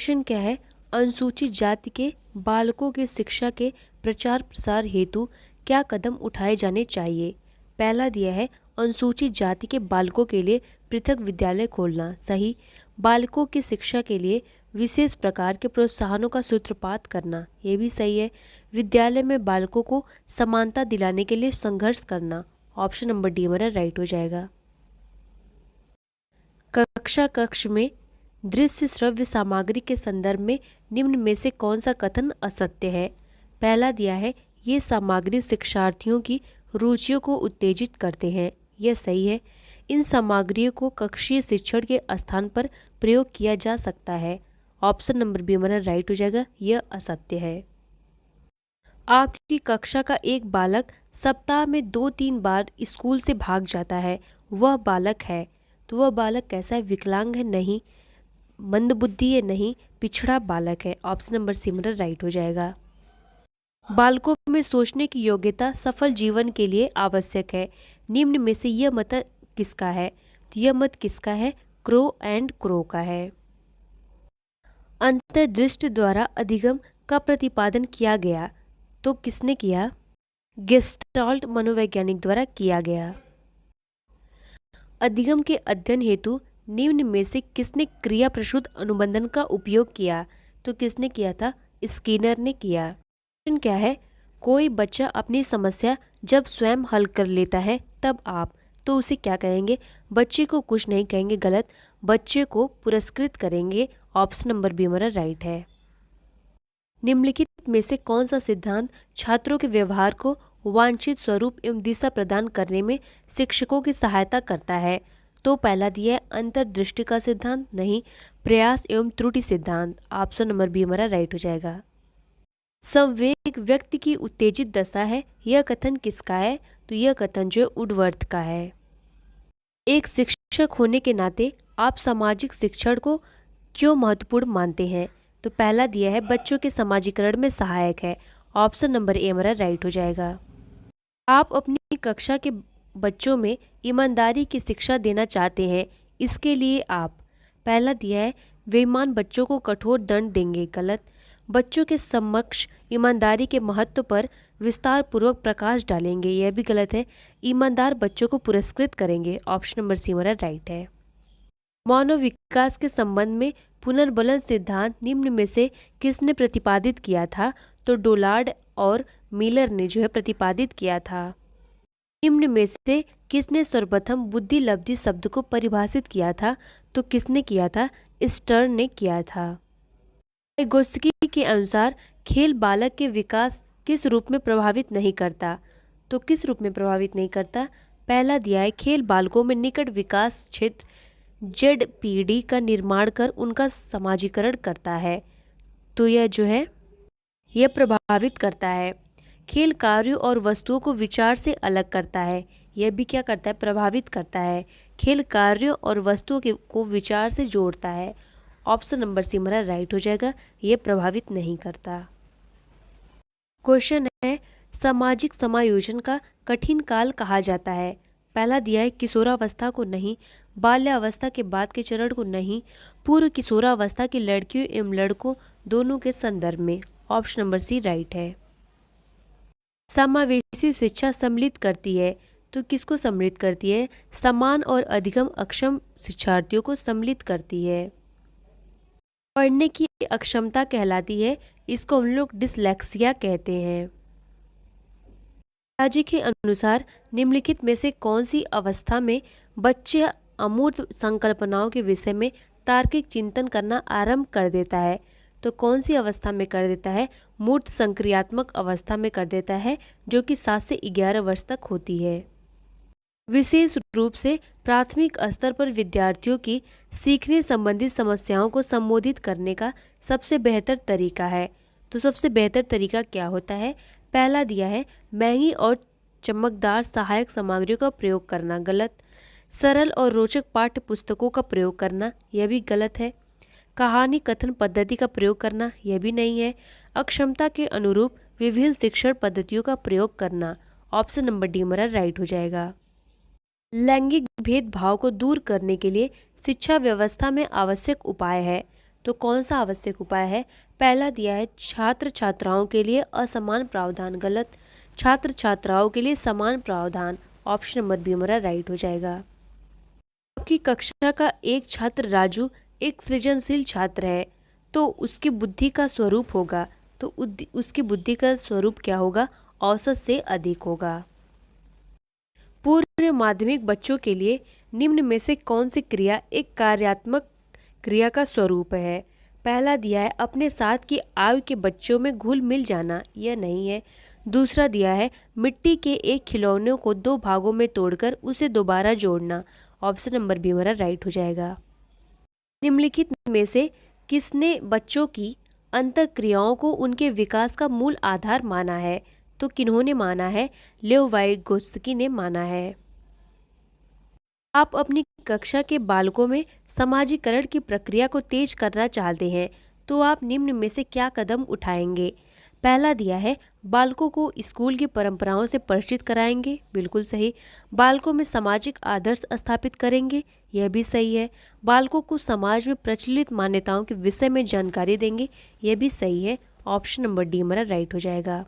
Question क्या है, अनुसूचित जाति के बालकों की शिक्षा के प्रचार प्रसार हेतु क्या कदम उठाए जाने चाहिए। पहला दिया है अनुसूचित जाति के बालकों के लिए पृथक विद्यालय खोलना, सही। बालकों की शिक्षा के लिए विशेष प्रकार के प्रोत्साहनों का सूत्रपात करना, ये भी सही है। विद्यालय में बालकों को समानता दिलाने के लिए संघर्ष करना, ऑप्शन नंबर डी हमारा राइट हो जाएगा। कक्ष में दृश्य श्रव्य सामग्री के संदर्भ में निम्न में से कौन सा कथन असत्य है। पहला दिया है ये सामग्री शिक्षार्थियों की रुचियों को उत्तेजित करते हैं, यह सही है। इन सामग्रियों को कक्षीय शिक्षण के स्थान पर प्रयोग किया जा सकता है, ऑप्शन नंबर बी हमारा राइट हो जाएगा, यह असत्य है। आपकी कक्षा का एक बालक सप्ताह में 2-3 बार स्कूल से भाग जाता है, वह बालक है, तो वह बालक कैसा है, विकलांग है, नहीं। मंदबुद्धि है, नहीं। पिछड़ा बालक है, ऑप्शन नंबर सी हमारा राइट हो जाएगा। बालकों में सोचने की योग्यता सफल जीवन के लिए आवश्यक है, निम्न में से यह मत किसका है, तो यह मत किसका है, क्रो एंड क्रो का है। अंतर्दृष्टि द्वारा अधिगम का प्रतिपादन किया गया, तो किसने किया, गेस्टाल्ट मनोवैज्ञानिक द्वारा किया गया। अधिगम के अध्ययन हेतु निम्न में से किसने क्रिया प्रसूत अनुबंधन का उपयोग किया, तो किसने किया था, स्किनर ने किया। प्रश्न क्या है, कोई बच्चा अपनी समस्या जब स्वयं हल कर लेता है तब आप, तो उसे क्या कहेंगे, बच्चे को कुछ नहीं कहेंगे, गलत, बच्चे को पुरस्कृत करेंगे, ऑप्शन नंबर बी हमारा राइट है। निम्नलिखित में से कौन सा सिद्धांत छात्रों के व्यवहार को वांछित स्वरूप एवं दिशा प्रदान करने में शिक्षकों की सहायता करता है, तो पहला दिया है अंतर्दृष्टि का सिद्धांत, नहीं। प्रयास एवं त्रुटि सिद्धांत, ऑप्शन नंबर बी हमारा राइट हो जाएगा। संवेग व्यक्ति की उत्तेजित दशा है, यह कथन किसका है, तो यह कथन जो वुडवर्थ का है। एक शिक्षक होने के नाते आप सामाजिक शिक्षण को क्यों महत्वपूर्ण मानते हैं, तो पहला दिया है बच्चों के समाजीकरण में सहायक है, ऑप्शन नंबर ए हमारा राइट हो जाएगा। आप अपनी कक्षा के बच्चों में ईमानदारी की शिक्षा देना चाहते हैं, इसके लिए आप, पहला दिया है बेईमान बच्चों को कठोर दंड देंगे, गलत। बच्चों के समक्ष ईमानदारी के महत्व पर विस्तार पूर्वक प्रकाश डालेंगे, यह भी गलत है। ईमानदार बच्चों को पुरस्कृत करेंगे, ऑप्शन नंबर सी हमारा राइट है। मानव विकास के संबंध में पुनर्बलन सिद्धांत निम्न में से किसने प्रतिपादित किया था, तो डोलार्ड और मिलर ने जो है प्रतिपादित किया था। निम्न में से किसने सर्वप्रथम बुद्धि लब्धि शब्द को परिभाषित किया था, तो किसने किया था, स्टर्न ने किया था। गोस्की के अनुसार खेल बालक के विकास किस रूप में प्रभावित नहीं करता, तो किस रूप में प्रभावित नहीं करता, पहला दिया है खेल बालकों में निकट विकास क्षेत्र ZPD का निर्माण कर उनका समाजीकरण करता है, तो यह जो है यह प्रभावित करता है। खेल कार्यों और वस्तुओं को विचार से अलग करता है, यह भी क्या करता है, प्रभावित करता है। खेल कार्यों और वस्तुओं को विचार से जोड़ता है, ऑप्शन नंबर सी हमारा राइट हो जाएगा, यह प्रभावित नहीं करता। क्वेश्चन है सामाजिक समायोजन का कठिन काल कहा जाता है, पहला दिया है किशोरावस्था को नहीं, बाल्यावस्था के बाद के चरण को नहीं, पूर्व किशोरावस्था की लड़कियों एवं लड़कों दोनों के संदर्भ में, ऑप्शन नंबर सी राइट है। समावेशी शिक्षा सम्मिलित करती है, तो किसको सम्मिलित करती है, समान और अधिगम अक्षम शिक्षार्थियों को सम्मिलित करती है। पढ़ने की अक्षमता कहलाती है, इसको हम लोग डिसलेक्सिया कहते हैं। राज्य के अनुसार निम्नलिखित में से कौन सी अवस्था में बच्चे अमूर्त संकल्पनाओं के विषय में तार्किक चिंतन करना आरंभ कर देता है, तो कौन सी अवस्था में कर देता है, मूर्त संक्रियात्मक अवस्था में कर देता है, जो कि 7 से 11 वर्ष तक होती है। विशेष रूप से प्राथमिक स्तर पर विद्यार्थियों की सीखने संबंधित समस्याओं को संबोधित करने का सबसे बेहतर तरीका है, तो सबसे बेहतर तरीका क्या होता है, पहला दिया है महंगी और चमकदार सहायक सामग्रियों का प्रयोग करना, गलत। सरल और रोचक पाठ्य पुस्तकों का प्रयोग करना, यह भी गलत है। कहानी कथन पद्धति का प्रयोग करना, यह भी नहीं है। अक्षमता के अनुरूप विभिन्न शिक्षण पद्धतियों का प्रयोग करना, ऑप्शन नंबर डी हमारा राइट हो जाएगा। लैंगिक भेदभाव को दूर करने के लिए शिक्षा व्यवस्था में आवश्यक उपाय है, तो कौन सा आवश्यक उपाय है? पहला दिया है छात्र छात्राओं के लिए असमान प्रावधान, गलत। छात्र छात्राओं के लिए समान प्रावधान, ऑप्शन नंबर बी हमारा राइट हो जाएगा। आपकी कक्षा का एक छात्र राजू एक सृजनशील छात्र है, तो उसकी बुद्धि का स्वरूप होगा, तो उसकी बुद्धि का स्वरूप क्या होगा? औसत से अधिक होगा। पूर्व माध्यमिक बच्चों के लिए निम्न में से कौन सी क्रिया एक कार्यात्मक क्रिया का स्वरूप है? पहला दिया है अपने साथ की आयु के बच्चों में घुल मिल जाना, यह नहीं है। दूसरा दिया है मिट्टी के एक खिलौने को दो भागों में तोड़कर उसे दोबारा जोड़ना, ऑप्शन नंबर बी हमारा राइट हो जाएगा। निम्नलिखित में से किसने बच्चों की अंतःक्रियाओं को उनके विकास का मूल आधार माना है? तो किन्होंने माना है? लेव वाइगोत्स्की ने माना है। आप अपनी कक्षा के बालकों में समाजीकरण की प्रक्रिया को तेज करना चाहते हैं, तो आप निम्न में से क्या कदम उठाएंगे? पहला दिया है बालकों को स्कूल की परंपराओं से परिचित कराएंगे, बिल्कुल सही। बालकों में सामाजिक आदर्श स्थापित करेंगे, यह भी सही है। बालकों को समाज में प्रचलित मान्यताओं के विषय में जानकारी देंगे, यह भी सही है। ऑप्शन नंबर डी हमारा राइट हो जाएगा।